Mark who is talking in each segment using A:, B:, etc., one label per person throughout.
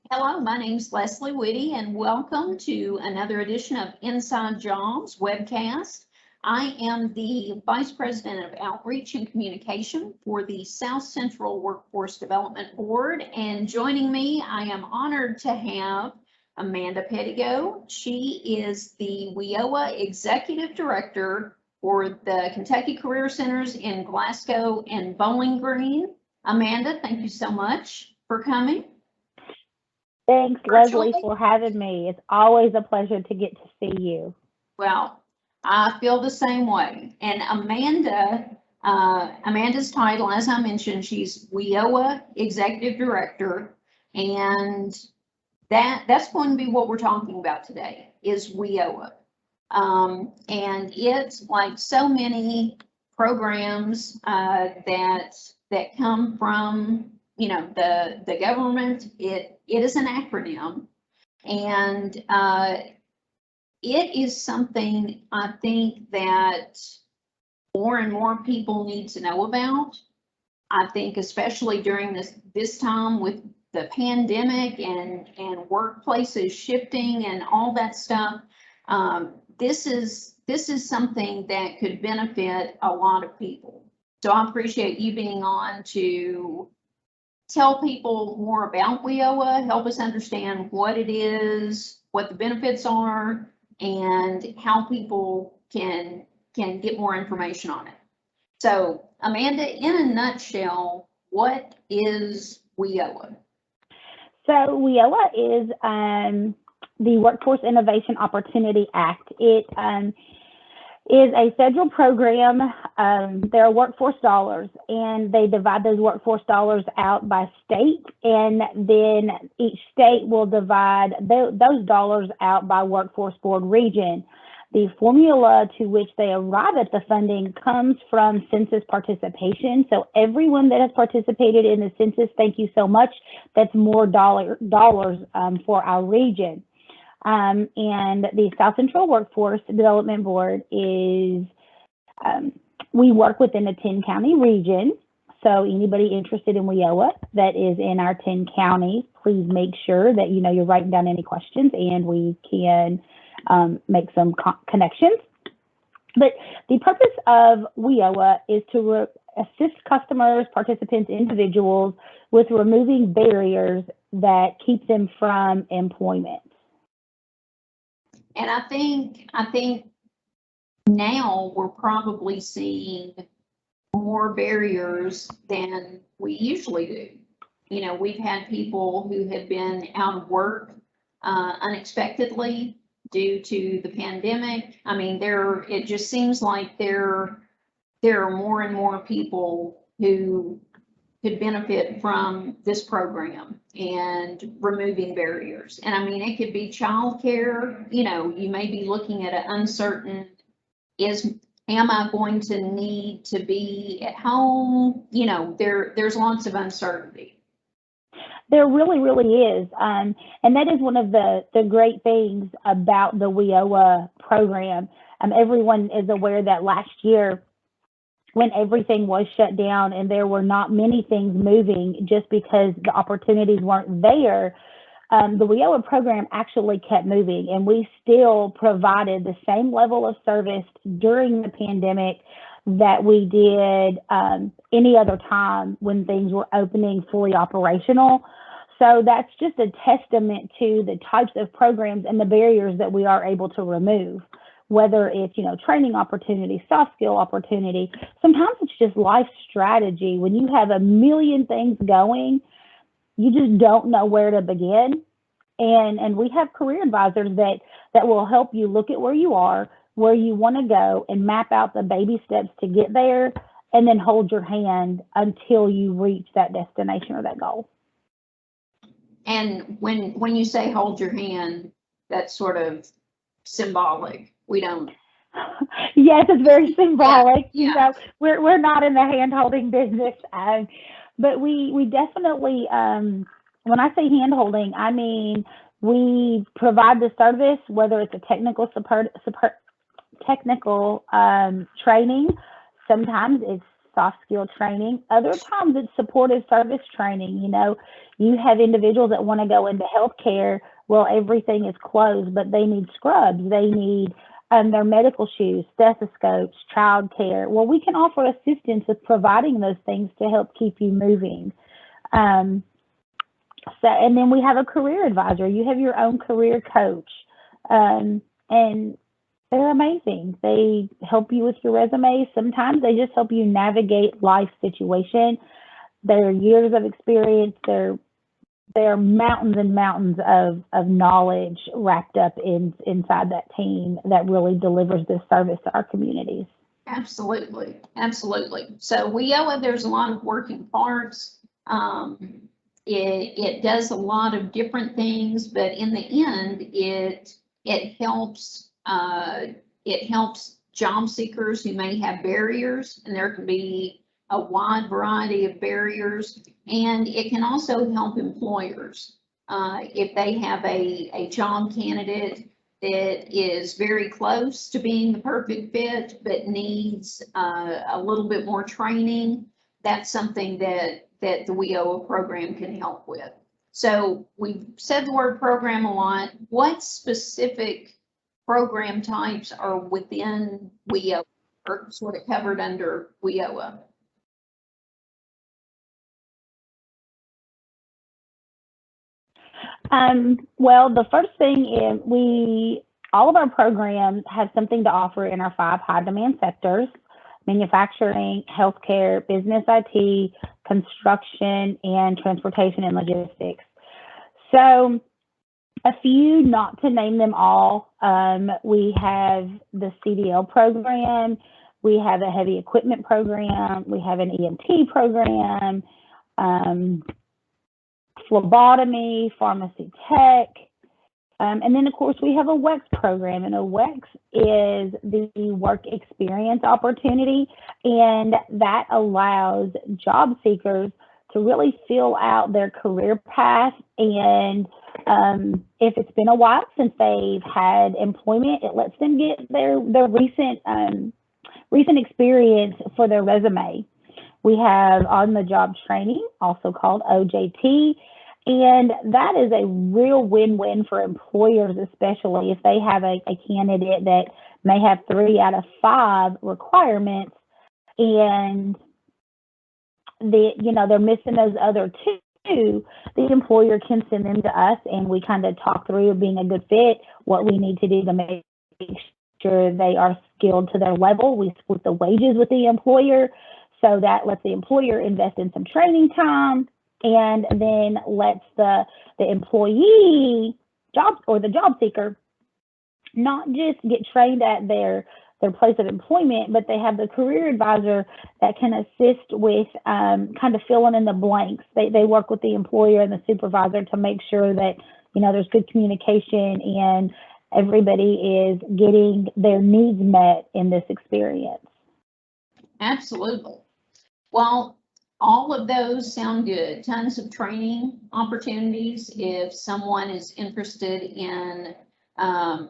A: Hello, my name's Leslie Whitty, and welcome to another edition of Inside Jobs webcast. I am the Vice President of Outreach and Communication for the South Central Workforce Development Board, and joining me, I am honored to have Amanda Pettigo. She is the WIOA Executive Director for the Kentucky Career Centers in Glasgow and Bowling Green. Amanda, thank you so much for coming.
B: Thanks, Leslie, for having me. It's always a pleasure to get to see you.
A: Well, I feel the same way. And Amanda's title, as I mentioned, she's WIOA Executive Director, and that's going to be what we're talking about today is WIOA. And it's like so many programs that come from the government. It is an acronym, and it is something I think that more and more people need to know about. I think especially during this time with the pandemic and workplaces shifting and all that stuff, this is something that could benefit a lot of people. So I appreciate you being on to tell people more about WIOA, help us understand what it is, what the benefits are, and how people can get more information on it. So, Amanda, in a nutshell, what is WIOA?
B: So WIOA is the Workforce Innovation Opportunity Act. It is a federal program. There are workforce dollars, and they divide those workforce dollars out by state, and then each state will divide those dollars out by workforce board region. The formula to which they arrive at the funding comes from census participation. So everyone that has participated in the census, thank you so much. That's more dollars for our region. And the South Central Workforce Development Board is, we work within a 10-county region. So anybody interested in WIOA that is in our 10 counties, please make sure that you're writing down any questions and we can make some connections. But the purpose of WIOA is to assist customers, participants, individuals with removing barriers that keep them from employment.
A: And I think now we're probably seeing more barriers than we usually do. We've had people who have been out of work unexpectedly due to the pandemic. I mean, it just seems like there are more and more people who could benefit from this program and removing barriers. And I mean, it could be childcare. You may be looking at an uncertain, am I going to need to be at home? There's lots of uncertainty.
B: There really, really is. And that is one of the great things about the WIOA program. Everyone is aware that last year, when everything was shut down and there were not many things moving just because the opportunities weren't there, the WIOA program actually kept moving, and we still provided the same level of service during the pandemic that we did any other time when things were opening fully operational. So that's just a testament to the types of programs and the barriers that we are able to remove, whether it's, training opportunity, soft skill opportunity. Sometimes it's just life strategy. When you have a million things going, you just don't know where to begin. And we have career advisors that will help you look at where you are, where you want to go, and map out the baby steps to get there, and then hold your hand until you reach that destination or that goal.
A: And when you say hold your hand, that's sort of symbolic. We don't.
B: Yes, it's very symbolic.
A: Yeah.
B: We're not in the hand holding business, but we definitely. When I say hand holding, I mean we provide the service, whether it's a technical training. Sometimes it's soft skill training. Other times it's supportive service training. You know, you have individuals that want to go into healthcare. Well, everything is closed, but they need scrubs. They need their medical shoes, stethoscopes, childcare. Well, we can offer assistance with providing those things to help keep you moving. And then we have a career advisor. You have your own career coach, and they're amazing. They help you with your resume. Sometimes they just help you navigate life situation. They're years of experience. They're mountains and mountains of knowledge wrapped up inside that team that really delivers this service to our communities.
A: Absolutely, absolutely. So WIOA, there's a lot of working parts. It does a lot of different things, but in the end, it helps job seekers who may have barriers, and there can be a wide variety of barriers, and it can also help employers if they have a job candidate that is very close to being the perfect fit but needs a little bit more training. That's something that the WIOA program can help with. So we've said the word program a lot. What specific program types are within WIOA or sort of covered under WIOA?
B: Well, the first thing is all of our programs have something to offer in our 5 high demand sectors: manufacturing, healthcare, business IT, construction, and transportation and logistics. So a few, not to name them all, we have the CDL program, we have a heavy equipment program, we have an EMT program, phlebotomy, pharmacy tech, and then of course we have a WEX program, and a WEX is the work experience opportunity, and that allows job seekers to really fill out their career path. And if it's been a while since they've had employment, it lets them get their recent experience for their resume. We have on-the-job training, also called OJT, and that is a real win-win for employers, especially if they have a candidate that may have 3 out of 5 requirements, and they're missing those other 2. The employer can send them to us, and we kind of talk through being a good fit, what we need to do to make sure they are skilled to their level. We split the wages with the employer, so that lets the employer invest in some training time, and then lets the employee the job seeker not just get trained at their place of employment, but they have the career advisor that can assist with kind of filling in the blanks. They work with the employer and the supervisor to make sure that there's good communication and everybody is getting their needs met in this experience.
A: Absolutely. Well, all of those sound good. Tons of training opportunities if someone is interested in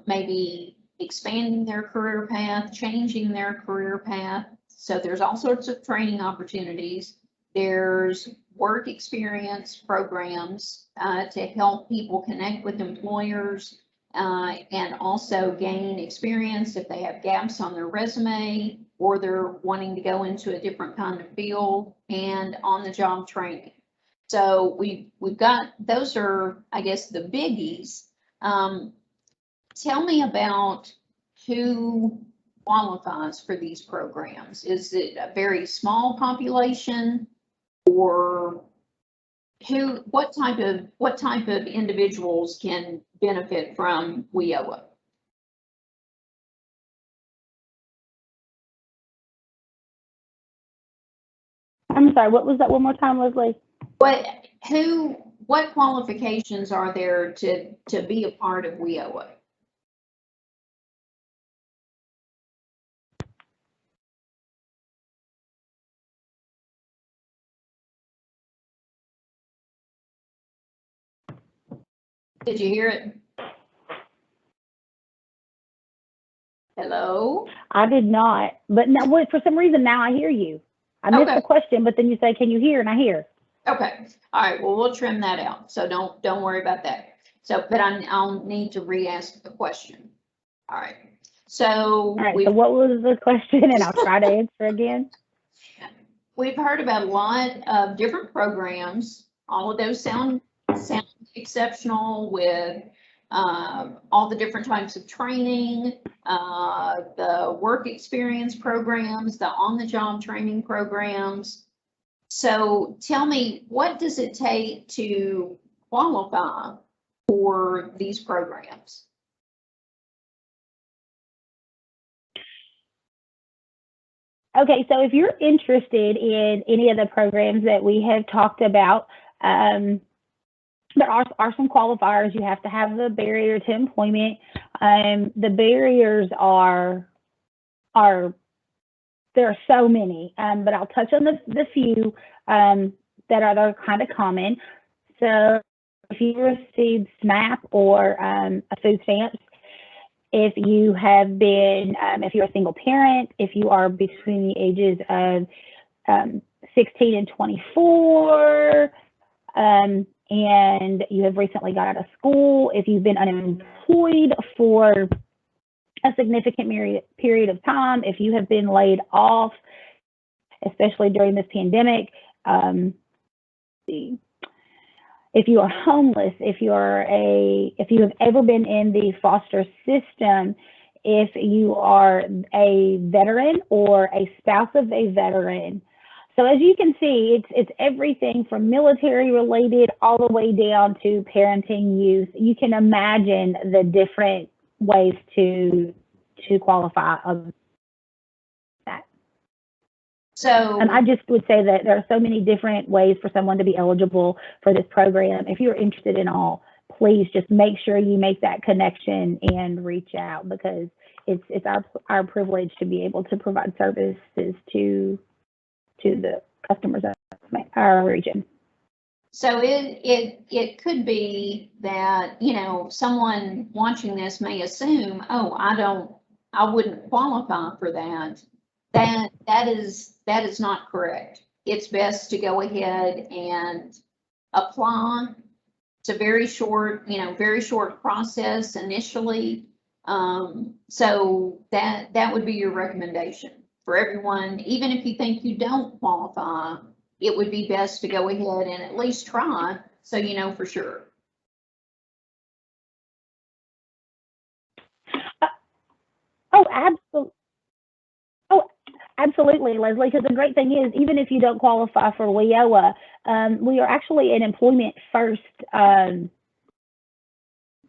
A: maybe expanding their career path, changing their career path. So there's all sorts of training opportunities. There's work experience programs to help people connect with employers and also gain experience if they have gaps on their resume or they're wanting to go into a different kind of field, and on-the-job training. So we've got, those are, I guess, the biggies. Tell me about who qualifies for these programs. Is it a very small population, or what type of individuals can benefit from WIOA?
B: I'm sorry, what was that one more time, Leslie?
A: What qualifications are there to be a part of WIOA? Did you hear it? Hello?
B: I did not, but now for some reason now I hear you. I missed
A: Okay.
B: the question, but then you say, can you hear? And I hear.
A: Okay, all right, well, we'll trim that out, so don't worry about that. So, but I'll need to re-ask the question. All right, so
B: All right, so what was the question? And I'll try to answer again.
A: we've heard about a lot of different programs. All of those sound exceptional with all the different types of training, the work experience programs, the on-the-job training programs. So tell me, what does it take to qualify for these programs?
B: Okay, so if you're interested in any of the programs that we have talked about, there are some qualifiers. You have to have the barrier to employment. The barriers there are so many, but I'll touch on the few that are kind of common. So if you receive SNAP or a food stamps, if you have been, if you're a single parent, if you are between the ages of 16 and 24, and you have recently got out of school, if you've been unemployed for a significant period of time, if you have been laid off, especially during this pandemic, if you are homeless, if you have ever been in the foster system, if you are a veteran or a spouse of a veteran. So as you can see, it's everything from military related all the way down to parenting youth. You can imagine the different ways to qualify of that.
A: So
B: I just would say that there are so many different ways for someone to be eligible for this program. If you're interested in all, please just make sure you make that connection and reach out, because it's our privilege to be able to provide services to the customers of our region.
A: So it could be that, you know, someone watching this may assume, oh, I wouldn't qualify for that. That is not correct. It's best to go ahead and apply. It's a very short process initially. So that would be your recommendation for everyone. Even if you think you don't qualify, it would be best to go ahead and at least try, so you know for sure.
B: Absolutely, Leslie, because the great thing is, even if you don't qualify for WIOA, we are actually an employment first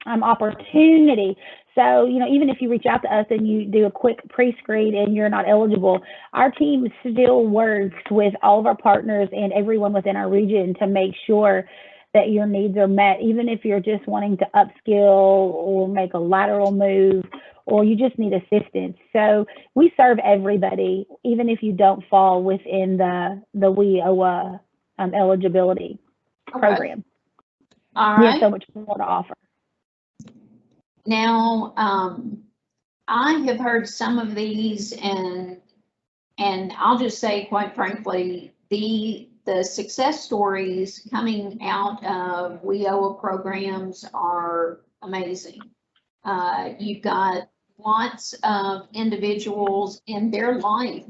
B: opportunity. So, you know, even if you reach out to us and you do a quick pre-screen and you're not eligible, our team still works with all of our partners and everyone within our region to make sure that your needs are met, even if you're just wanting to upskill or make a lateral move, or you just need assistance. So we serve everybody, even if you don't fall within the WIOA eligibility program.
A: All right.
B: We have so much more to offer.
A: Now, I have heard some of these, and I'll just say, quite frankly, the success stories coming out of WIOA programs are amazing. You've got lots of individuals, and their life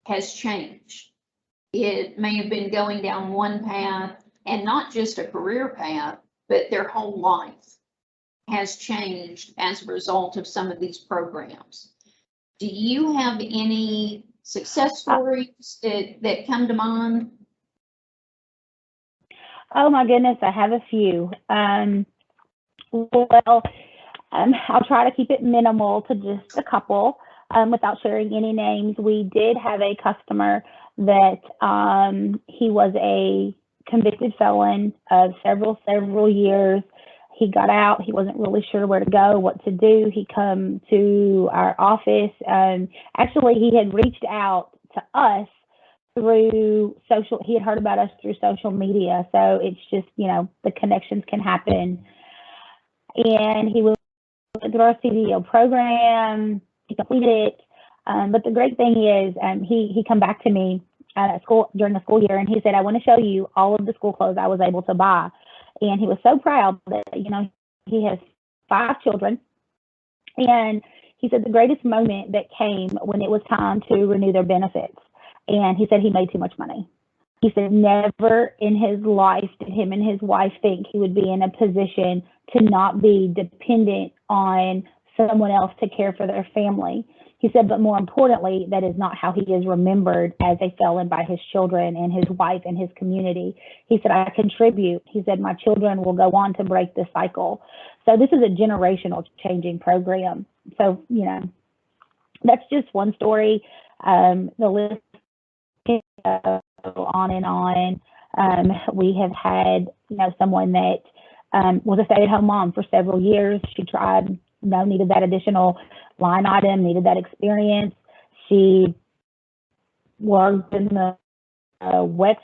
A: has changed. It may have been going down one path, and not just a career path, but their whole life has changed as a result of some of these programs. Do you have any success stories that come to mind?
B: Oh my goodness, I have a few. I'll try to keep it minimal to just a couple without sharing any names. We did have a customer that he was a convicted felon of several years. He got out. He wasn't really sure where to go, what to do. He come to our office. Actually, he had reached out to us through social. He had heard about us through social media. So it's just, you know, the connections can happen. And he went through our CDO program. He completed it. But the great thing is he come back to me at school during the school year, and he said, I want to show you all of the school clothes I was able to buy. And he was so proud that, he has 5 children. And he said the greatest moment that came when it was time to renew their benefits. And he said he made too much money. He said never in his life did him and his wife think he would be in a position to not be dependent on someone else to care for their family. He said, but more importantly, that is not how he is remembered as a felon by his children and his wife and his community. He said, I contribute. He said, my children will go on to break this cycle. So this is a generational changing program. So, that's just one story. The list can go on and on. We have had, someone that was a stay-at-home mom for several years. She tried, needed that additional line item, needed that experience. She worked in the WEX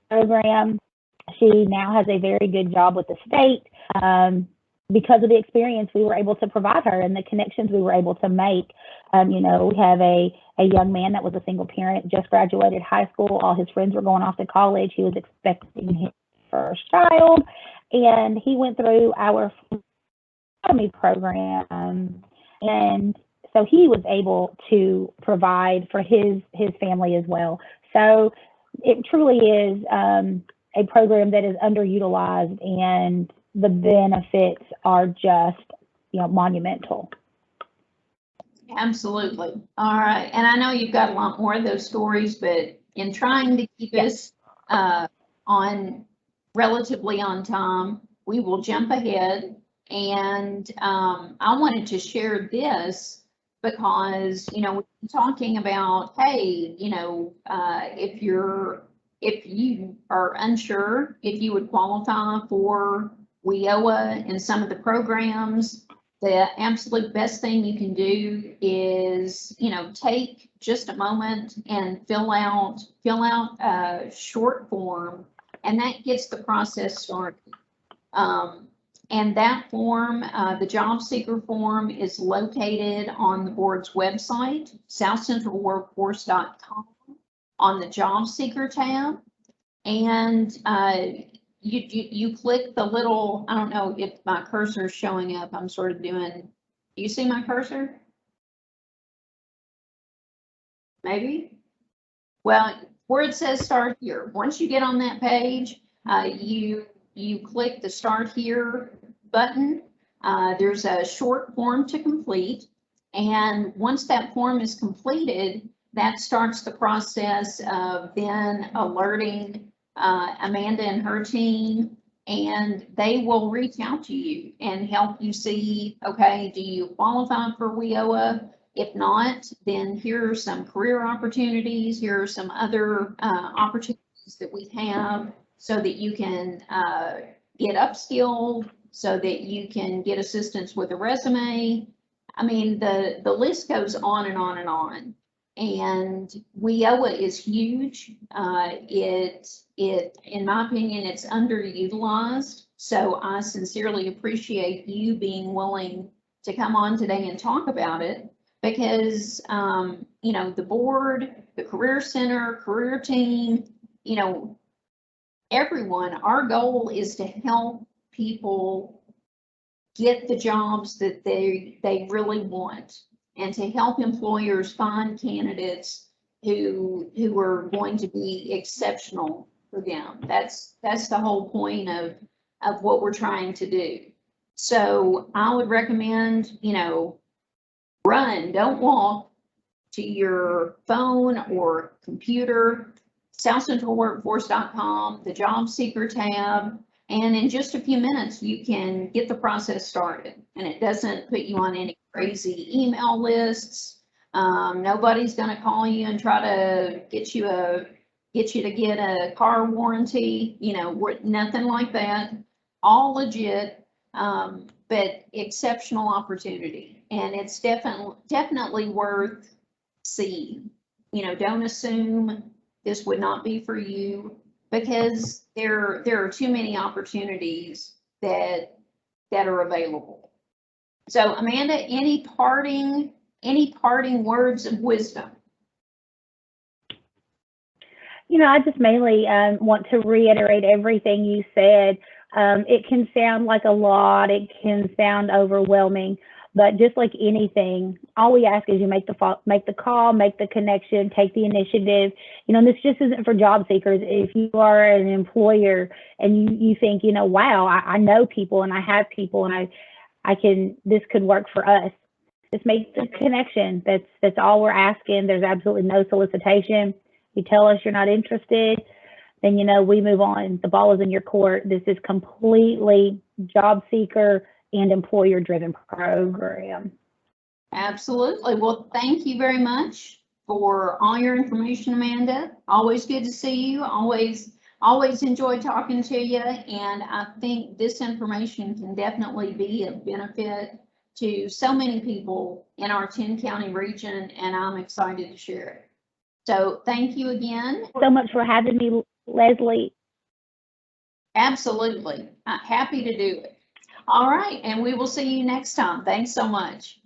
B: program. She now has a very good job with the state. Because of the experience we were able to provide her and the connections we were able to make. We have a young man that was a single parent, just graduated high school. All his friends were going off to college. He was expecting his first child, and he went through our academy program. And so he was able to provide for his family as well. So it truly is a program that is underutilized, and the benefits are just, monumental.
A: Absolutely. All right. And I know you've got a lot more of those stories, but in trying to keep us relatively on time, we will jump ahead. And I wanted to share this because, we're talking about, hey, if you are unsure if you would qualify for WIOA and some of the programs, the absolute best thing you can do is, take just a moment and fill out a short form, and that gets the process started. And that form, the job seeker form, is located on the board's website, southcentralworkforce.com, on the job seeker tab. And you click the little, I don't know if my cursor is showing up. I'm sort of doing, do you see my cursor? Maybe? Well, where it says start here, once you get on that page, you click the start here button. There's a short form to complete. And once that form is completed, that starts the process of then alerting Amanda and her team, and they will reach out to you and help you see, okay, do you qualify for WIOA? If not, then here are some career opportunities. Here are some other opportunities that we have so that you can get upskilled, so that you can get assistance with a resume. I mean, the list goes on and on and on. And WIOA is huge. In my opinion, it's underutilized. So I sincerely appreciate you being willing to come on today and talk about it, because, the board, the Career Center, career team, everyone, our goal is to help people get the jobs that they really want, and to help employers find candidates who are going to be exceptional for them. That's the whole point of what we're trying to do. So I would recommend, run, don't walk to your phone or computer, southcentralworkforce.com, the job seeker tab, and in just a few minutes, you can get the process started. And it doesn't put you on any crazy email lists. Nobody's going to call you and try to get you to get a car warranty, nothing like that. All legit, but exceptional opportunity. And it's definitely worth seeing. Don't assume this would not be for you, because there are too many opportunities that are available. So Amanda, any parting words of wisdom?
B: I just mainly want to reiterate everything you said. It can sound like a lot, it can sound overwhelming, but just like anything, all we ask is you make the call, make the connection, take the initiative. And this just isn't for job seekers. If you are an employer and you think, wow, I know people and I have people and this could work for us. Just make the connection. That's all we're asking. There's absolutely no solicitation. You tell us you're not interested, then we move on. The ball is in your court. This is completely job seeker and employer driven program.
A: Absolutely. Well, thank you very much for all your information, Amanda. Always good to see you. Always enjoy talking to you. And I think this information can definitely be of benefit to so many people in our 10-county region, and I'm excited to share it. So thank you again.
B: So much for having me, Leslie.
A: Absolutely. Happy to do it. All right. And we will see you next time. Thanks so much.